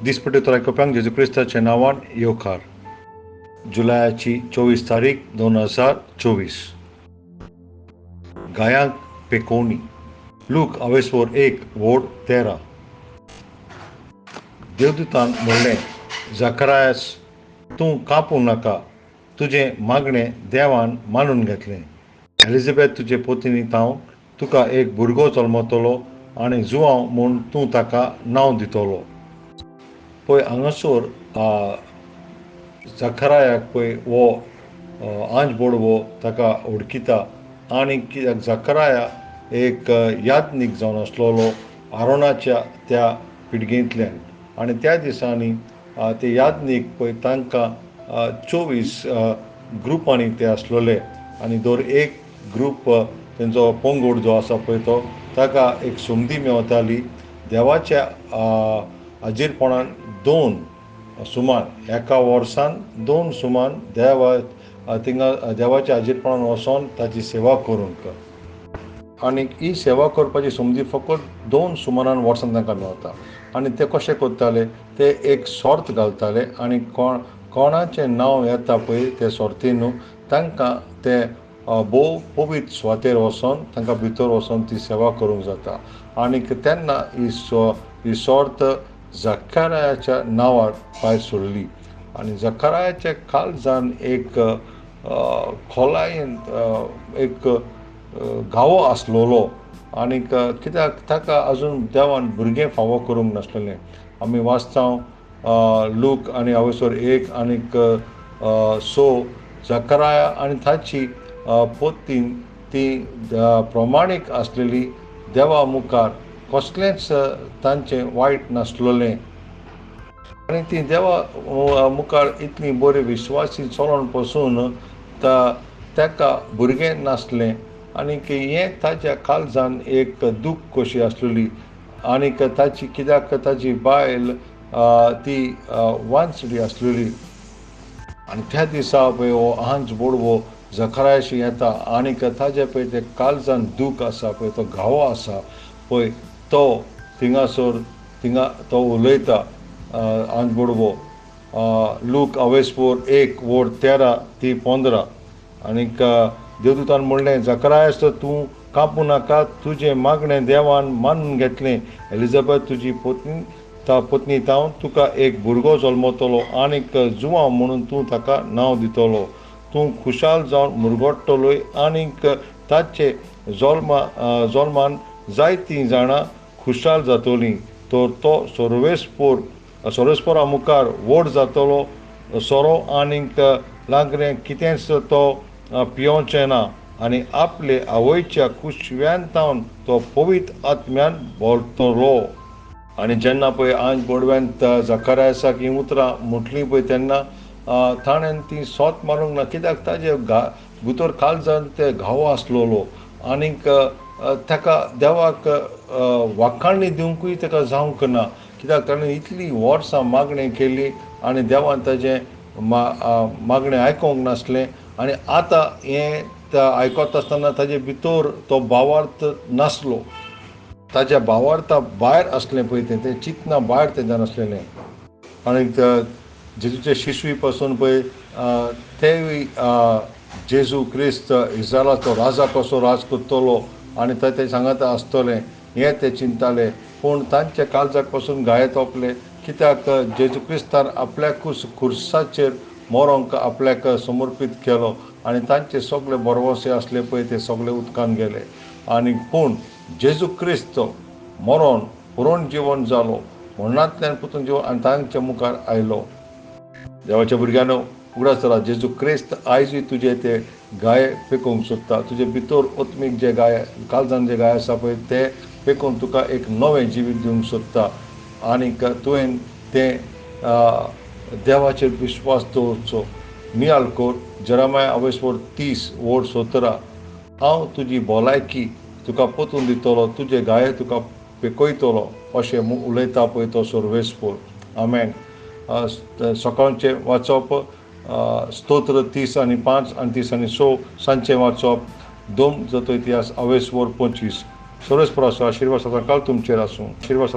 दिसपट्टी आयकुप्यांक जेजू क्रिस्ताच्या नांवान येवकार. जुलयाची 24 तारीख 2024. गायांक पेकोवणी. लूक अवेसवर 1:13. देवदूतान म्हणलें, झकरायास, तूं कांपूं नाका, तुजें मागणें देवान मानून घेतलें. एलिझाबेथ तुजे पत्नी तांव तुका एक भुरगो जल्मतलो आनी जुवांव म्हूण तूं ताका नांव दितलो. पळय हांगासर झकरायाक पळय हो आंज बोडवो ताका वळखिता. आनी कित्याक झकराया एक याज्ञीक जावन आसलेलो आरोनाच्या त्या पिळगेंतल्यान, आनी त्या दिसांनी ते याज्ञीक पळय तांकां 24 ग्रुपांनी ते आसलेले, आनी दर एक ग्रूप तेंचो पंगड जो आसा पळय तो ताका एक संदी मेवताली. देवाच्या हाजीरपणान 2 सुमान एका वर्सान 2 सुमान थिंगा देवाच्या हाजीरपणान वचोन ताची सेवा करूंक. आनी ही सेवा करपाची संदी फकत 2 सुमानान वर्सान तांकां मेवता. आनी ते कशें करताले, ते एक सर्त घालताले आनी कोणाचें नांव येता पळय ते सर्तीन तांकां ते भोव पवित्र सुवातेर वचोन तांकां भितर वचोन ती सेवा करूंक जाता. आनी तेन्ना ही सर्त झकरायाच्या नांवार भायर सरली. आनी झकरायाच्या काळजान एक खोलायेन एक घावो आसलेलो, आनी कित्याक ताका आजून देवान भुरगें फावो करूंक नासलेलें. आमी वाचता लूक आनी अवेसवर 1 आनीक 6. झकराया आनी ताची पत्नी ती प्रमाणीक आसलेली, देवा मुखार कसलेंच तांचें वायट नासलेलें, आनी ती देवा मुखार इतली बरी विश्वासी चलोन पासून ताका भुरगें नासलें. आनीक हें ताच्या काळजान एक दूख कशी आसलेली. आनीक ताची कित्याक ताची बायल ती वांचडी आसलेली. आनी त्या दिसा पळय हो आंज बोडवो झकरायाशी येता, आनीक ताजे पळय ते काळजान दूख आसा पळय, तो घावो आसा पळय, तो थिंगा तो उलयता आंज बोडवो. लूक अवेसवर 1:13-15. आनीक देवदूतान म्हणलें, झकरायास, तूं कांपूं नाका, तुजें मागणें देवान मानून घेतलें. एलिझाबेथ तुजी पत्नी तांव तुका एक भुरगो जल्मतलो आनीक जुवांव म्हणून तूं ताका नांव दितलो. तूं खुशाल जावन मुरगोडटलोय, आनीक ताचे जल्मान जायतीं जाणां खुशाल जातलीं. तर तो सोरेस्पोरा मुखार व्हड जातलो सोरो, आनीक लागरें कितेंच तो पियोचें ना, आनी आपले आवयच्या कुशव्यांतावन तो पवित्र आत्म्यान भोंवतलो. आनी जेन्ना पळय आंज बोडव्यान झकरायासाक हीं उतरां म्हटलीं पळय, तेन्ना ताणें ती सोत मारूंक ना, कित्याक ताजे भितर काळजान ते घावो आसलेलो. आनीक ताका देवाक वाखाणणी दिवंकूय ताका जावंक ना, कित्याक ताणें इतलीं वर्सां मागणी केली आनी देवान ताजें मागणें आयकोंक नासलें. आनी आतां हें आयकता आसतना ताजे भितर तो भावार्थ नासलो. ताज्या भावार्था भायर आसलें पळय तें चिंतना भायर तेज्यान आसलेलें. आनीक जेजूचे शिशवी पासून पळय तेवूय जेजू क्रिस्त इस्रायलाचो राजा कसो राज करतलो आनी ते सांगता आसतलें हें ते चिंताले. पूण तांच्या काळजाक पासून गाये तोपले, कित्याक जेजू क्रिस्तान आपल्याकूच खुर्साचेर मोरोंक आपल्याक समर्पीत केलो आनी तांचे सगळे भरवोसे आसले पळय ते सगळे उदकान गेले. आनी पूण जेजू क्रिस्त मरोन पुरोण जिवन जालो, मरणांतल्यान पुतून जिवन आनी तांच्या मुखार आयलो. देवाच्या भुरग्यानो, उगडास राव, जेजू क्रिस्त आयजूय तुजे ते गाये पेकोवंक सोदता. तुजे भितर आत्मीक जे गाये काळजान जे गाये आसा पळय ते पेकोवन तुका एक नवें जिवीत दिवंक सोदता. आनीक तुवें तें देवाचेर विश्वास दवरचो. नियाळ कोर. जेरेमिया अवेसवर 30:17. हांव तुजी भलायकी तुका पोतून दितलो, तुजे गाये तुका पेकयतलो, अशें उलयता पळय तो सर्वेस्पोर. आमेन. सकाळचें वाचप स्तोत्र 30:5 आनी 30:6. सांजचें वाचप 2 इतिहास अवेसवर 25. सर्वेस्पोराचो आशिर्वाद सदां काळ तुमचेर आसूं. आशिर्वाद